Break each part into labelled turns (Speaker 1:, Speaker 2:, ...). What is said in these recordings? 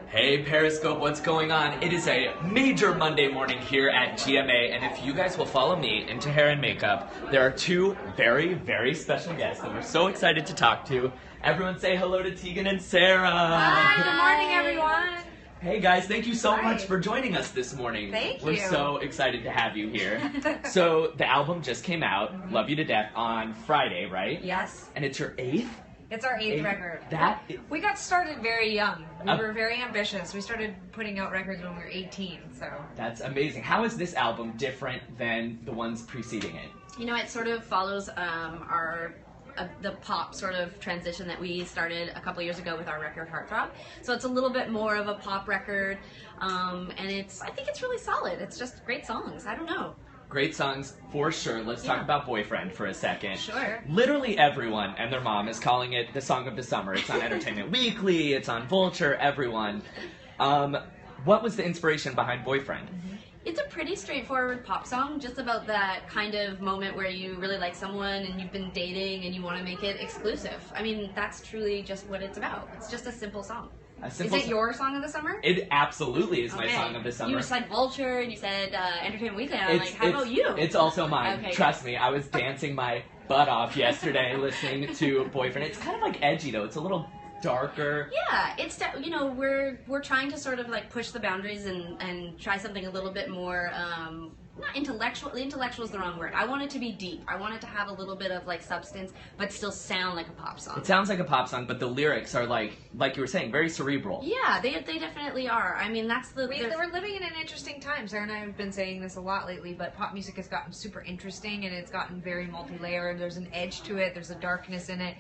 Speaker 1: Hey Periscope, what's going on? It is a major Monday morning here at GMA, and if you guys will follow me into hair and makeup, there are two very, very special guests that we're so excited to talk to. Everyone say hello to Tegan and Sarah.
Speaker 2: Hi, good morning everyone.
Speaker 1: Hey guys, thank you so much for joining us this morning.
Speaker 2: Thank you.
Speaker 1: We're so excited to have you here. So the album just came out, Love You to Death, on Friday, right?
Speaker 2: Yes.
Speaker 1: And it's your 8th?
Speaker 2: It's our 8th record. We got started very young. We were very ambitious. We started putting out records when we were 18, so.
Speaker 1: That's amazing. How is this album different than the ones preceding it?
Speaker 3: You know, it sort of follows the pop sort of transition that we started a couple years ago with our record Heartthrob. So it's a little bit more of a pop record, and I think it's really solid. It's just great songs. I don't know.
Speaker 1: Great songs, for sure. Let's talk about Boyfriend for a second.
Speaker 3: Sure.
Speaker 1: Literally everyone and their mom is calling it the song of the summer. It's on Entertainment Weekly, it's on Vulture, everyone. What was the inspiration behind Boyfriend?
Speaker 3: It's a pretty straightforward pop song, just about that kind of moment where you really like someone and you've been dating and you want to make it exclusive. I mean, that's truly just what it's about. It's just a simple song. Is it your song of the summer?
Speaker 1: It absolutely is my song of the summer.
Speaker 3: You said Vulture and you said Entertainment Weekly, and I'm like, how about you?
Speaker 1: It's also mine.
Speaker 3: Okay,
Speaker 1: Trust me, I was dancing my butt off yesterday listening to Boyfriend. It's kind of like edgy though. It's a little darker.
Speaker 3: Yeah, it's we're trying to sort of like push the boundaries and try something a little bit more not intellectual. Intellectual is the wrong word. I want it to be deep. I want it to have a little bit of like substance, but still sound like a pop song.
Speaker 1: It sounds like a pop song, but the lyrics are like you were saying, very cerebral.
Speaker 3: Yeah, they definitely are. I mean, that's
Speaker 2: we're living in an interesting time. Sarah and I have been saying this a lot lately, but pop music has gotten super interesting and it's gotten very multi-layered. There's an edge to it. There's a darkness in it.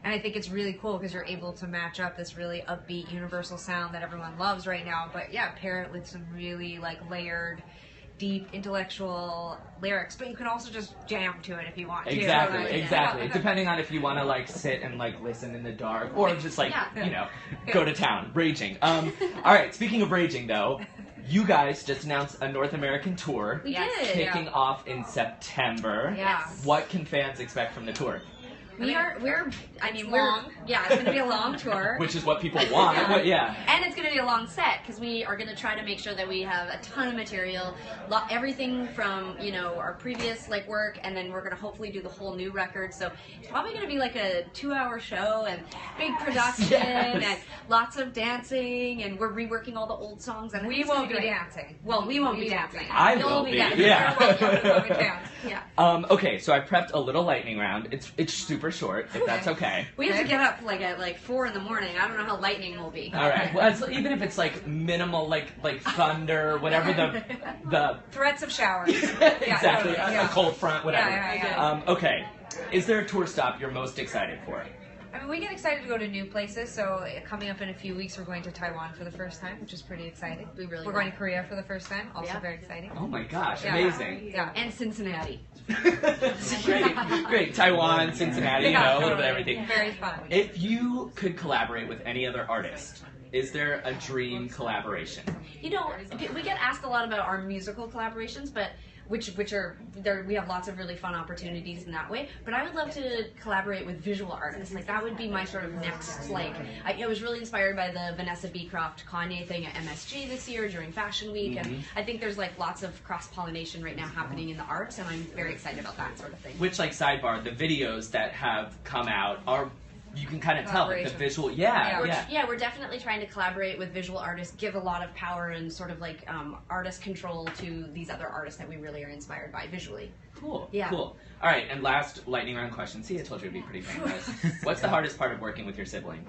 Speaker 2: And I think it's really cool because you're able to match up this really upbeat, universal sound that everyone loves right now. But yeah, pair it with some really like layered, deep, intellectual lyrics. But you can also just jam to it if you want to.
Speaker 1: Exactly. Depending on if you want to like sit and like listen in the dark or just like, go to town, raging. All right, speaking of raging though, you guys just announced a North American tour.
Speaker 3: We did.
Speaker 1: Kicking off in September.
Speaker 2: Yes.
Speaker 1: What can fans expect from the tour?
Speaker 3: It's going to be a long tour.
Speaker 1: Which is what people want.
Speaker 3: And it's going to be a long set because we are going to try to make sure that we have a ton of material, everything from, our previous work, and then we're going to hopefully do the whole new record. So it's probably going to be like a 2-hour show and big production and lots of dancing, and we're reworking all the old songs. And
Speaker 2: we won't be dancing.
Speaker 3: Well, we won't be dancing.
Speaker 1: I will be. Yeah. Okay, so I prepped a little lightning round. It's super short, if that's okay.
Speaker 3: We have to get up at 4 in the morning. I don't know how lightning will be.
Speaker 1: All right. Well, even if it's minimal, like thunder, whatever the
Speaker 2: threats of showers.
Speaker 1: Exactly. A cold front, whatever. Okay. Is there a tour stop you're most excited for?
Speaker 2: I mean, we get excited to go to new places, so coming up in a few weeks we're going to Taiwan for the first time, which is pretty exciting. We're going to Korea for the first time, also very exciting.
Speaker 1: Oh my gosh, amazing.
Speaker 2: Yeah.
Speaker 3: And Cincinnati.
Speaker 1: Great. Taiwan, Cincinnati, a little bit of everything.
Speaker 2: Very fun.
Speaker 1: If you could collaborate with any other artist, is there a dream collaboration?
Speaker 3: We get asked a lot about our musical collaborations, but which are there. We have lots of really fun opportunities in that way. But I would love to collaborate with visual artists. That would be my sort of next. I was really inspired by the Vanessa Beecroft Kanye thing at MSG this year during Fashion Week, and I think there's lots of cross pollination right now happening in the arts, and I'm very excited about that sort of thing.
Speaker 1: Which sidebar, the videos that have come out are. You can kind of tell the visual,
Speaker 3: we're definitely trying to collaborate with visual artists, give a lot of power and sort of artist control to these other artists that we really are inspired by visually.
Speaker 1: Cool.
Speaker 3: Yeah.
Speaker 1: Cool. All right, and last lightning round question. See, I told you it'd be pretty fun, guys. What's the hardest part of working with your sibling?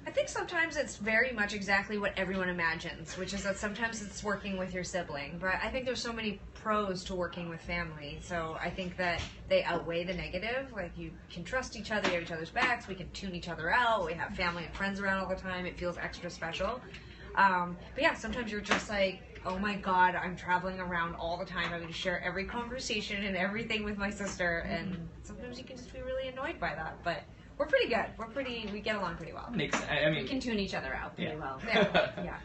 Speaker 2: I think sometimes it's very much exactly what everyone imagines, which is that sometimes it's working with your sibling. But I think there's so many pros to working with family, so I think that they outweigh the negative. You can trust each other, you have each other's backs, we can tune each other out, we have family and friends around all the time, it feels extra special. But yeah, sometimes you're just oh my god, I'm traveling around all the time, I'm going to share every conversation and everything with my sister, and sometimes you can just be really annoyed by that, but we're pretty good. We get along pretty well.
Speaker 3: We can tune each other out pretty well.
Speaker 2: Yeah.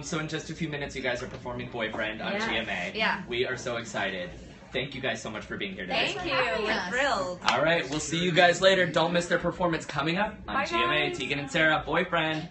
Speaker 1: So in just a few minutes, you guys are performing Boyfriend on GMA.
Speaker 3: Yeah.
Speaker 1: We are so excited. Thank you guys so much for being here today.
Speaker 2: Thank you. We're thrilled.
Speaker 1: All right, we'll see you guys later. Don't miss their performance coming up on
Speaker 2: Bye,
Speaker 1: GMA.
Speaker 2: guys.
Speaker 1: Tegan and Sarah, Boyfriend.